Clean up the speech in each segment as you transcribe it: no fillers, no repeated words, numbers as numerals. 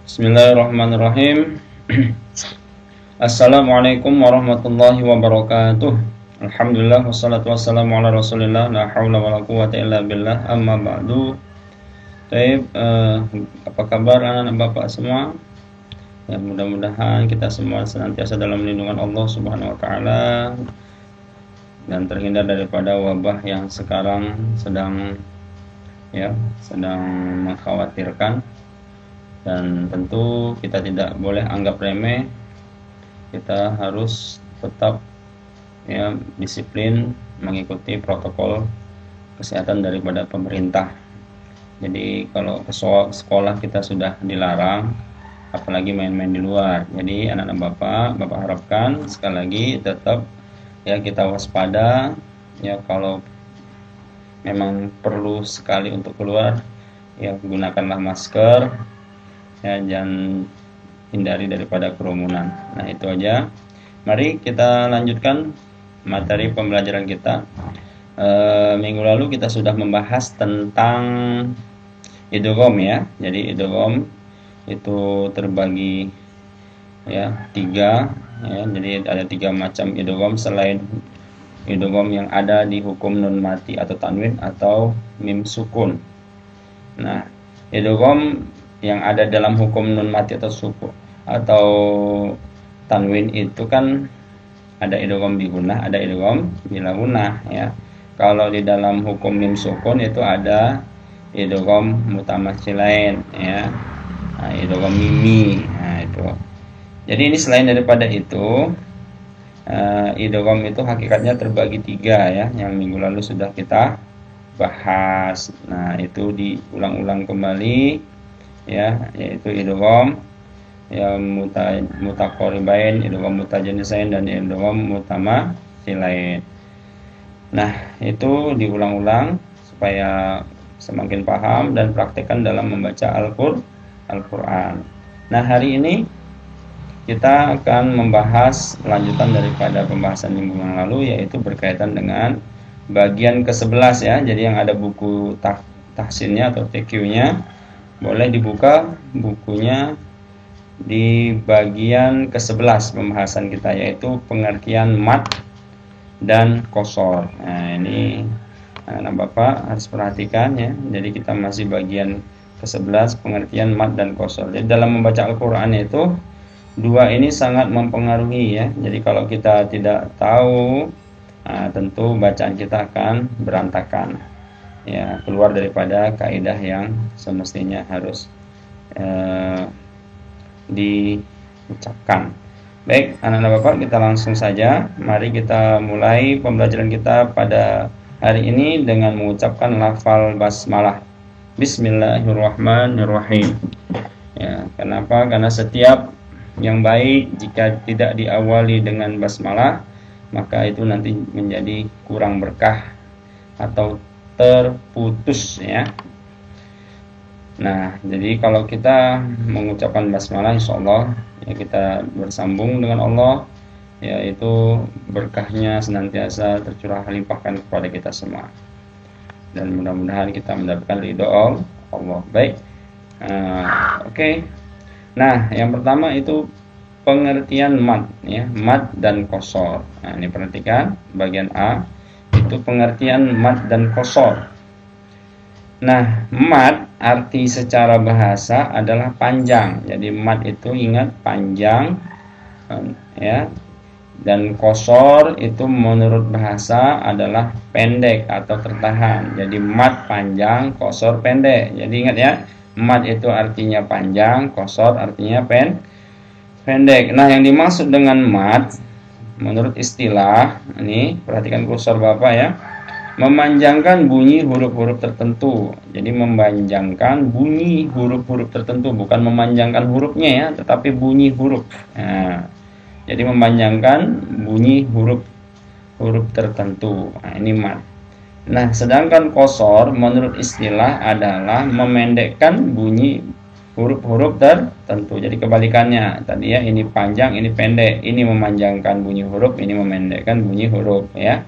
Bismillahirrahmanirrahim. Assalamualaikum warahmatullahi wabarakatuh. Alhamdulillah wassalatu wassalamu ala Rasulillah la haula wala quwwata illa billah. Amma ba'du. Baik, apa kabar anak-anak Bapak semua? Ya, mudah-mudahan kita semua senantiasa dalam lindungan Allah Subhanahu wa taala dan terhindar daripada wabah yang sekarang sedang mengkhawatirkan. Dan tentu kita tidak boleh anggap remeh. Kita harus tetap disiplin mengikuti protokol kesehatan daripada pemerintah. Jadi kalau ke sekolah kita sudah dilarang, apalagi main-main di luar. Jadi anak-anak Bapak harapkan sekali lagi tetap kita waspada. Kalau memang perlu sekali untuk keluar, gunakanlah masker. Jangan hindari daripada kerumunan. Nah, itu aja. Mari kita lanjutkan materi pembelajaran kita. Minggu lalu kita sudah membahas tentang idgham ya. Jadi idgham itu terbagi tiga. Jadi ada 3 macam idgham selain idgham yang ada di hukum nun mati atau tanwin atau mim sukun. Nah, idgham yang ada dalam hukum nun mati atau suku atau tanwin itu kan ada idgham bi gunnah, ada idgham bila gunnah ya. Kalau di dalam hukum mim sukun itu ada idgham mutamatsilain ya. Nah, idgham mimi. Nah, itu. Jadi ini selain daripada itu idgham itu hakikatnya terbagi 3 ya, yang minggu lalu sudah kita bahas. Nah, itu diulang-ulang kembali yaitu idgham mutaqaribain, idgham mutajanisain, dan idgham mutamatsilain. Nah, itu diulang-ulang supaya semakin paham dan praktekkan dalam membaca Al-Qur'an. Nah, hari ini kita akan membahas lanjutan daripada pembahasan minggu yang lalu, yaitu berkaitan dengan bagian ke-11 ya. Jadi yang ada buku tahsinnya atau TQ-nya, boleh dibuka bukunya di bagian ke-11 pembahasan kita, yaitu pengertian mad dan qasar. Nah, ini anak Bapak harus perhatikan ya. Jadi kita masih bagian ke-11 pengertian mad dan qasar. Jadi dalam membaca Al-Qur'an itu 2 ini sangat mempengaruhi ya. Jadi kalau kita tidak tahu, tentu bacaan kita akan berantakan. Keluar daripada kaidah yang semestinya harus diucapkan. Baik, anak-anak Bapak, kita langsung saja. Mari kita mulai pembelajaran kita pada hari ini dengan mengucapkan lafal basmalah. Bismillahirrahmanirrahim. Kenapa? Karena setiap yang baik jika tidak diawali dengan basmalah, maka itu nanti menjadi kurang berkah atau terputus ya. Nah, jadi kalau kita mengucapkan basmalah, insyaallah kita bersambung dengan Allah, yaitu berkahnya senantiasa tercurah limpahkan kepada kita semua, dan mudah-mudahan kita mendapatkan ridho Allah. Baik, oke. Nah, yang pertama itu pengertian mad ya, mad dan qasar. Nah, ini perhatikan bagian A, itu pengertian mad dan qasar. Nah, mad arti secara bahasa adalah panjang. Jadi mad itu ingat panjang ya. Dan qasar itu menurut bahasa adalah pendek atau tertahan. Jadi mad panjang, qasar pendek. Jadi ingat ya, mad itu artinya panjang, qasar artinya pendek. Nah, yang dimaksud dengan mad menurut istilah ini, perhatikan kursor Bapak ya, memanjangkan bunyi huruf-huruf tertentu. Jadi memanjangkan bunyi huruf-huruf tertentu, bukan memanjangkan hurufnya ya, tetapi bunyi huruf. Nah, jadi memanjangkan bunyi huruf tertentu. Nah, ini mad. Nah, sedangkan qasar menurut istilah adalah memendekkan bunyi huruf-huruf tertentu. Jadi kebalikannya. Tadi ya, ini panjang, ini pendek. Ini memanjangkan bunyi huruf, ini memendekkan bunyi huruf ya.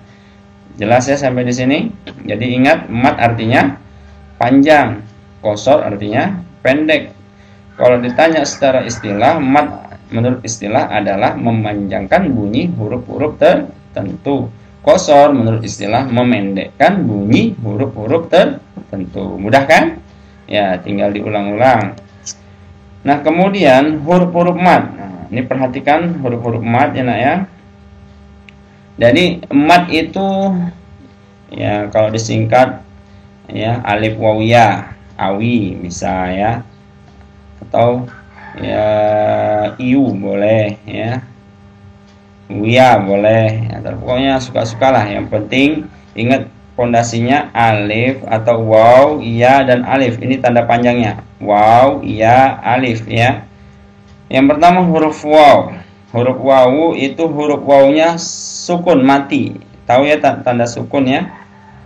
Jelas ya sampai di sini? Jadi ingat, mad artinya panjang, qasar artinya pendek. Kalau ditanya secara istilah, mat menurut istilah adalah memanjangkan bunyi huruf-huruf tertentu. Qasar menurut istilah memendekkan bunyi huruf-huruf tertentu. Mudah kan? Ya, tinggal diulang-ulang. Nah, kemudian huruf-huruf mat. Nah, ini perhatikan huruf-huruf mat ya, Nak ya. Jadi mat itu ya kalau disingkat ya alif waw ya, awi bisa ya. Atau ya iu boleh ya. Wia boleh ya, pokoknya suka-sukalah. Yang penting ingat pondasinya alif atau waw, ya dan alif. Ini tanda panjangnya. Waw, ya, alif ya. Yang pertama huruf waw. Huruf waw itu huruf wawnya sukun mati. Tahu ya tanda sukun ya?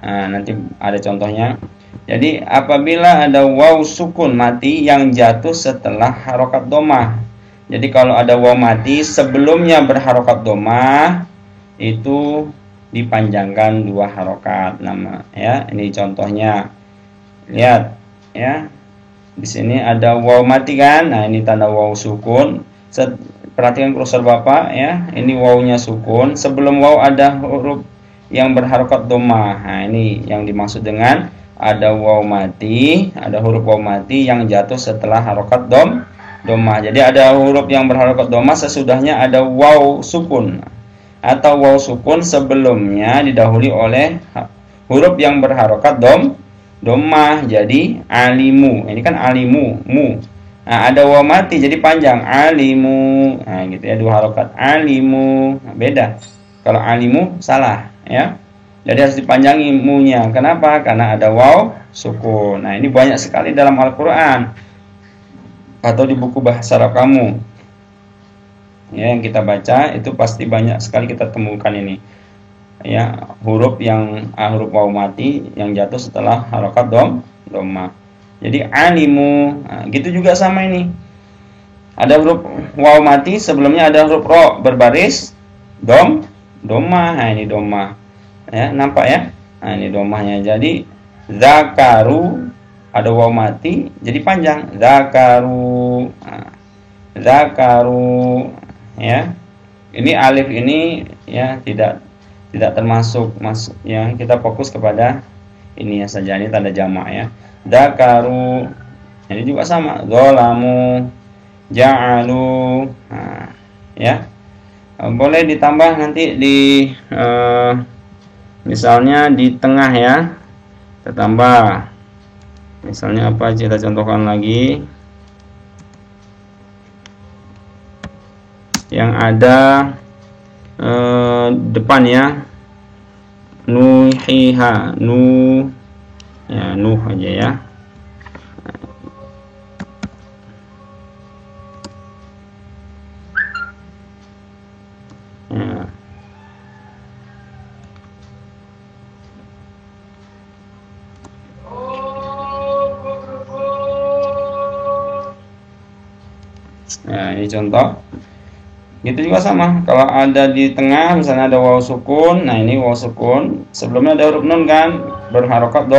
Nah, nanti ada contohnya. Jadi apabila ada waw sukun mati yang jatuh setelah harokat domah. Jadi kalau ada waw mati sebelumnya berharokat domah itu dipanjangkan 2 harokat nama ya. Ini contohnya. Lihat ya. Di sini ada waw mati kan? Nah, ini tanda waw sukun. Perhatikan kursor Bapak ya. Ini wawnya sukun. Sebelum waw ada huruf yang berharokat domah. Nah, ini yang dimaksud dengan ada waw mati, ada huruf waw mati yang jatuh setelah harokat domah. Jadi ada huruf yang berharokat domah sesudahnya ada waw sukun, atau waw sukun sebelumnya didahului oleh huruf yang berharokat domah. Jadi alimu, ini kan alimu, mu. Nah, ada waw mati jadi panjang alimu. Nah, gitu ya, 2 harokat alimu. Nah, beda. Kalau alimu salah ya. Jadi harus dipanjangi mu-nya. Kenapa? Karena ada waw sukun. Nah, ini banyak sekali dalam Al-Qur'an atau di buku bahasa Arab kamu ya, yang kita baca itu pasti banyak sekali kita temukan ini ya, huruf huruf waw mati yang jatuh setelah harokat domah. Jadi alimu. Nah, gitu juga sama ini, ada huruf waw mati sebelumnya ada huruf ro berbaris domah. Nah, ini domah ya, nampak ya. Nah, ini domahnya. Jadi zakaru ada waw mati jadi panjang zakaru. Nah, zakaru ya. Ini alif ini ya tidak termasuk ya, kita fokus kepada ini ya saja, ini tanda jamak ya. Zakaru. Ini juga sama, zolamu, ja'alu. Nah, ya. Boleh ditambah nanti di misalnya di tengah ya. Kita tambah. Misalnya apa, kita contohkan lagi yang ada depan ya, nuhiha, ya, nuh aja ya. Nah, ini contoh. Gitu juga sama. Kalau ada di tengah, misalnya ada waw sukun. Nah, ini waw sukun. Sebelumnya ada huruf nun kan, berharokat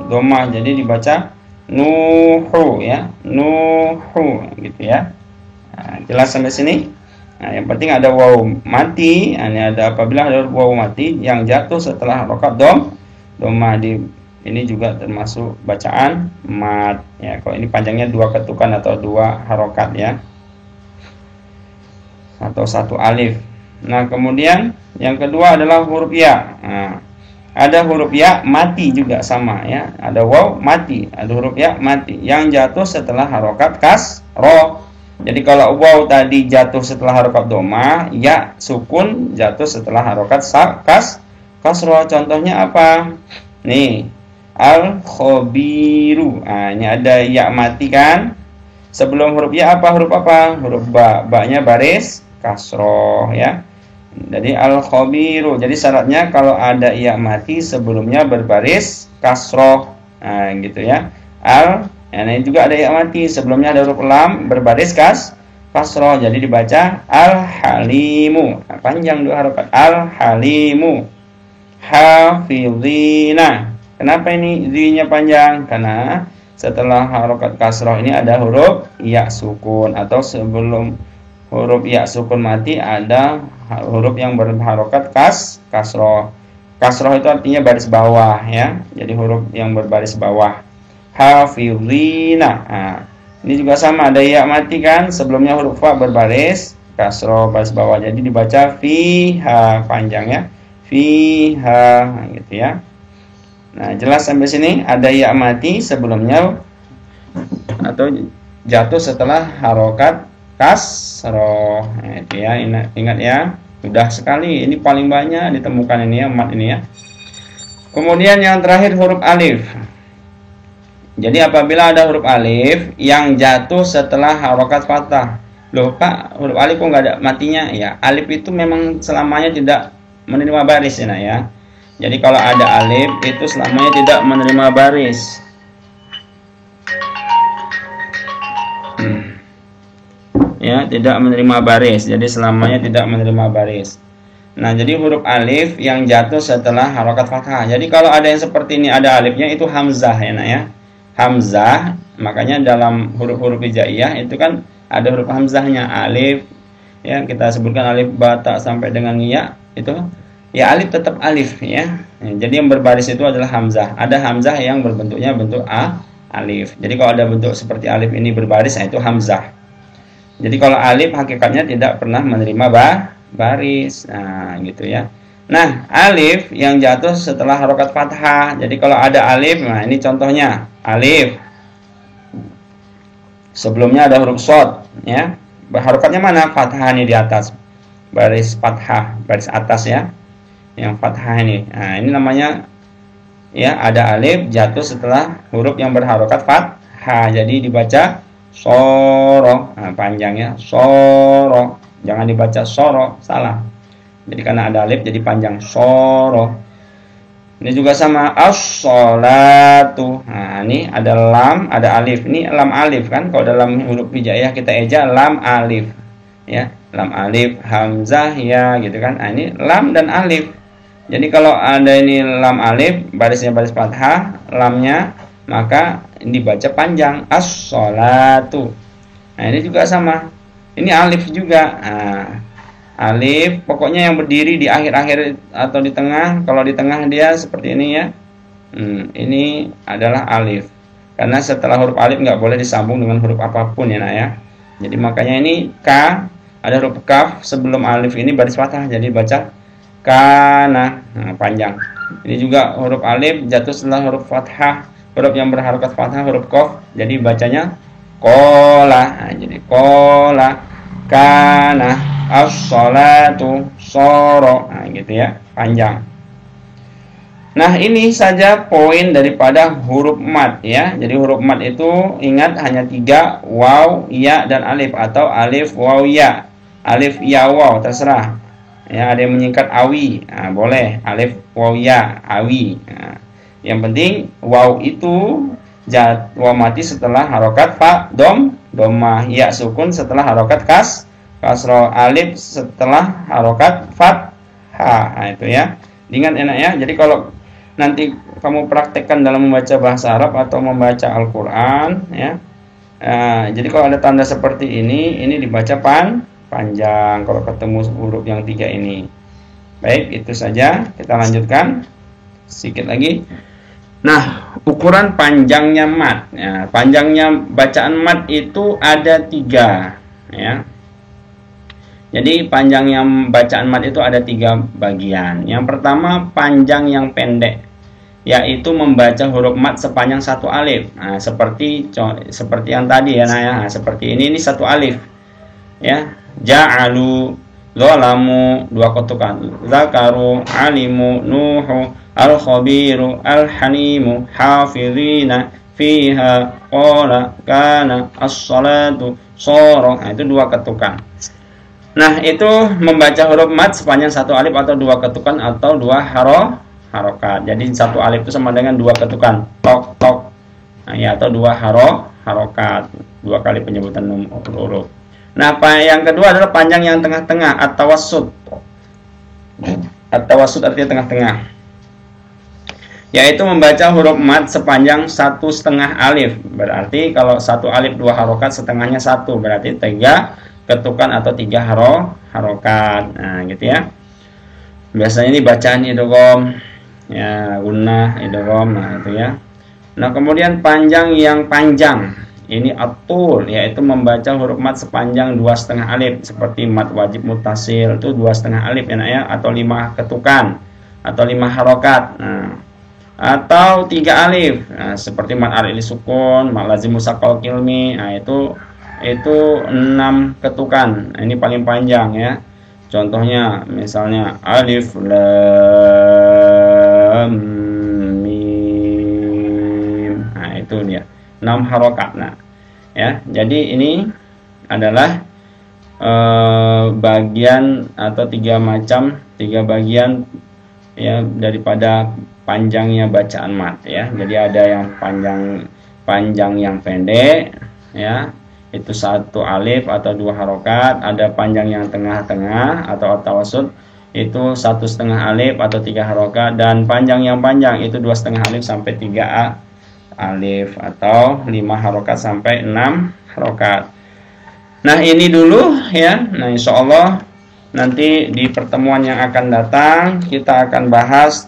domah. Jadi dibaca nuhu ya, nuhu gitu ya. Nah, jelas sampai sini. Nah, yang penting ada waw mati. Nah, ini ada apabila ada waw mati yang jatuh setelah harokat domah ini juga termasuk bacaan mat ya. Kalau ini panjangnya 2 ketukan atau 2 harokat ya, atau 1 alif. Nah, kemudian yang kedua adalah huruf ya. Nah, ada huruf ya mati juga sama ya. Ada waw mati, ada huruf ya mati yang jatuh setelah harokat kasroh. Jadi kalau waw tadi jatuh setelah harokat domah, ya sukun jatuh setelah harokat kasroh. Contohnya apa? Nih, al-khobiru. Nah, ini ada ya mati kan. Sebelum huruf ya apa? Huruf apa? Huruf ba. Ba-nya baris kasroh ya. Jadi al-khobiru. Jadi syaratnya kalau ada ya mati sebelumnya berbaris kasroh. Nah, gitu ya. Ini juga ada ya mati sebelumnya ada huruf lam berbaris kasroh. Jadi dibaca al-halimu. Nah, panjang 2 harokat. Al-halimu. Hafizina. Kenapa ini zi-nya panjang? Karena setelah harokat kasroh ini ada huruf ya sukun, atau sebelum huruf ya sukun mati ada huruf yang berharokat kasroh. Kasroh itu artinya baris bawah ya, jadi huruf yang berbaris bawah. Hafizina. Nah, ini juga sama, ada ya mati kan, sebelumnya huruf fa berbaris kasroh baris bawah, jadi dibaca fiha, panjang ya, fiha, gitu ya. Nah, jelas sampai sini. Ada ya mati sebelumnya atau jatuh setelah harokat kasroh. Nah, itu ya, ingat ya, mudah sekali, ini paling banyak ditemukan ini ya, mat ini ya. Kemudian yang terakhir huruf alif. Jadi apabila ada huruf alif yang jatuh setelah harokat fathah. Loh Pak, huruf alif kok nggak ada matinya? Ya, alif itu memang selamanya tidak menerima baris ya, ya. Jadi kalau ada alif itu selamanya tidak menerima baris. Ya, tidak menerima baris. Jadi selamanya tidak menerima baris. Nah, jadi huruf alif yang jatuh setelah harokat fathah. Jadi kalau ada yang seperti ini ada alifnya, itu hamzah ya, nah ya. Hamzah, makanya dalam huruf-huruf hijaiyah itu kan ada huruf hamzahnya, alif ya, kita sebutkan alif bata sampai dengan ya, itu ya alif tetap alif ya. Jadi yang berbaris itu adalah hamzah. Ada hamzah yang berbentuknya bentuk alif. Jadi kalau ada bentuk seperti alif ini berbaris, nah itu hamzah. Jadi kalau alif hakikatnya tidak pernah menerima baris. Nah, gitu ya. Nah, alif yang jatuh setelah harokat fathah. Jadi kalau ada alif, nah ini contohnya alif. Sebelumnya ada huruf shad, ya. Harokatnya mana? Fathah ini di atas. Baris fathah, baris atas ya. Yang fathah ini. Nah, ini namanya ya, ada alif jatuh setelah huruf yang berharokat fathah. Jadi dibaca soro. Nah, panjangnya soro. Jangan dibaca soro, salah. Jadi karena ada alif jadi panjang soro. Ini juga sama as-sholatu. Nah, ini ada lam, ada alif. Ini lam alif kan. Kalau dalam huruf hijaiyah kita eja lam alif. Ya, lam alif, hamzah ya gitu kan. Nah, ini lam dan alif. Jadi kalau ada ini lam alif, barisnya baris fathah, lamnya, maka dibaca panjang as-sholatu. Nah, ini juga sama. Ini alif juga. Nah, alif pokoknya yang berdiri di akhir-akhir atau di tengah. Kalau di tengah dia seperti ini ya. Ini adalah alif. Karena setelah huruf alif nggak boleh disambung dengan huruf apapun ya, nah ya. Jadi makanya ini K, ada huruf kaf sebelum alif ini baris fathah, jadi baca kana. Nah, panjang. Ini juga huruf alif jatuh setelah huruf fathah, huruf yang berharokat fathah, huruf qaf, jadi bacanya kola. Nah, jadi kola kana as-sholatu soro. Nah, gitu ya, panjang. Nah, ini saja poin daripada huruf mad ya. Jadi huruf mad itu ingat hanya 3, waw, ya, dan alif, atau alif, waw, ya. Alif, ya, waw, terserah. Ya, ada yang menyingkat awi. Nah, boleh alif, waw, ya, awi. Nah, yang penting waw itu waw mati setelah harokat fa, domah, ya sukun setelah harokat kasroh, alif setelah harokat fathah. Nah, itu ya. Ingat enak ya. Jadi kalau nanti kamu praktekkan dalam membaca bahasa Arab atau membaca Al-Quran ya. Jadi kalau ada tanda seperti ini dibaca panjang kalau ketemu huruf yang 3 ini. Baik, itu saja. Kita lanjutkan sedikit lagi. Nah, ukuran panjangnya mad ya, panjangnya bacaan mad itu ada 3 ya. Jadi panjangnya bacaan mad itu ada 3 bagian. Yang pertama panjang yang pendek, yaitu membaca huruf mad sepanjang 1 alif. Nah, seperti yang tadi ya, nah ya. Nah, seperti ini 1 alif. Ya, ja'alu, zalamu, 2 ketukan. Zakaru, alimu, nuhu, al-khabiru, al-hanimu, hafizina, fiha, qala, kana, as-salatu, soro. Nah, itu 2 ketukan. Nah, itu membaca huruf mad sepanjang 1 alif atau 2 ketukan atau 2 harokat. Jadi 1 alif itu sama dengan 2 ketukan, tok tok. Nah, ya, atau 2 harokat, 2 kali penyebutan huruf. Nah, yang kedua adalah panjang yang tengah-tengah, at-tawassut. At-tawassut artinya tengah-tengah. yaitu membaca huruf mat sepanjang 1,5 alif. Berarti kalau 1 alif 2 harokat, setengahnya 1, berarti 3 ketukan atau 3 harokat. Nah, gitu ya. Biasanya ini bacaan idgham, ya, gunnah, idgham, nah itu ya. Nah, kemudian panjang yang panjang. Ini atul, yaitu membaca huruf mat sepanjang 2,5 alif, seperti mat wajib muttasil itu 2,5 alif ya, ya, atau 5 ketukan atau 5 harokat. Nah, atau 3 alif, nah, seperti mat alif sukun, mat lazim musaqqal kilmi, nah itu 6 ketukan. Nah, ini paling panjang ya. Contohnya misalnya alif lam mim. Nah, itu dia 6 harokat. Nah, ya. Jadi ini adalah bagian atau 3 bagian ya daripada panjangnya bacaan mat ya. Jadi ada yang panjang yang pendek ya, itu 1 alif atau 2 harokat. Ada panjang yang tengah-tengah atau tawasud, itu 1,5 alif atau 3 harokat. Dan panjang yang panjang itu 2,5 alif sampai 3 alif atau 5 harokat sampai 6 harokat. Nah, ini dulu ya. Nah, insya Allah nanti di pertemuan yang akan datang kita akan bahas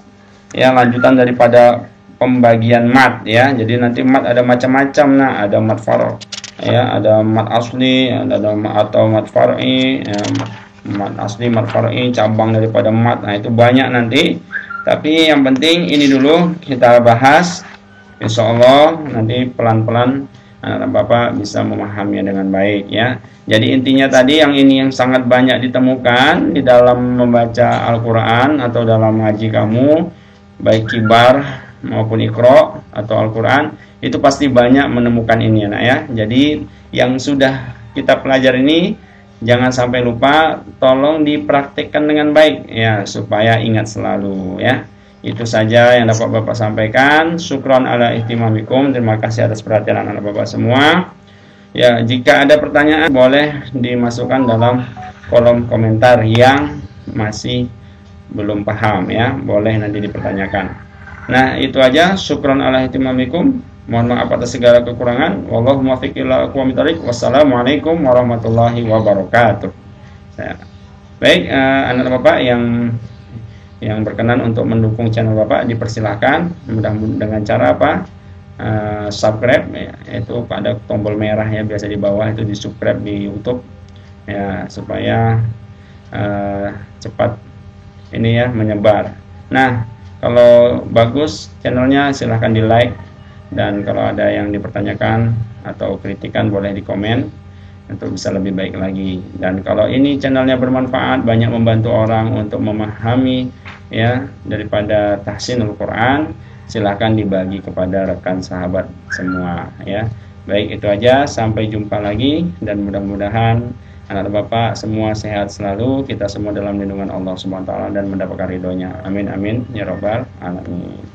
ya lanjutan daripada pembagian mat ya. Jadi nanti mat ada macam-macam. Nah, ada mat far' ya, ada mat asli, ada atau mat far'i ya, mat asli, mat far'i, cabang daripada mat. Nah, itu banyak nanti. Tapi yang penting ini dulu kita bahas. Insya Allah nanti pelan-pelan anak Bapak bisa memahaminya dengan baik ya. Jadi intinya tadi yang ini yang sangat banyak ditemukan di dalam membaca Al-Quran atau dalam ngaji kamu, baik kibar maupun Iqra atau Al-Quran, itu pasti banyak menemukan ini anak ya. Jadi yang sudah kita pelajari ini jangan sampai lupa, tolong dipraktikkan dengan baik ya, supaya ingat selalu ya. Itu saja yang dapat Bapak sampaikan. Syukron ala ihtimamikum. Terima kasih atas perhatian anak Bapak semua. Ya, jika ada pertanyaan boleh dimasukkan dalam kolom komentar yang masih belum paham ya. Boleh nanti dipertanyakan. Nah, itu aja. Syukron ala ihtimamikum. Mohon maaf atas segala kekurangan. Wallahu muwaffiq ila aqwamit thoriq. Wassalamualaikum warahmatullahi wabarakatuh. Baik, anak Bapak yang berkenan untuk mendukung channel Bapak dipersilahkan, mudah-mudahan dengan cara apa? Subscribe ya, itu ada tombol merah ya biasa di bawah, itu di subscribe di YouTube ya, supaya cepat ini ya menyebar. Nah, kalau bagus channelnya silahkan di like, dan kalau ada yang dipertanyakan atau kritikan boleh di komen untuk bisa lebih baik lagi. Dan kalau ini channelnya bermanfaat, banyak membantu orang untuk memahami ya daripada tahsinul Quran, silahkan dibagi kepada rekan sahabat semua ya. Baik, itu aja, sampai jumpa lagi, dan mudah-mudahan anak Bapak semua sehat selalu, kita semua dalam lindungan Allah Subhanahu wa taala dan mendapatkan ridhonya. Amin amin ya rabbal alamin.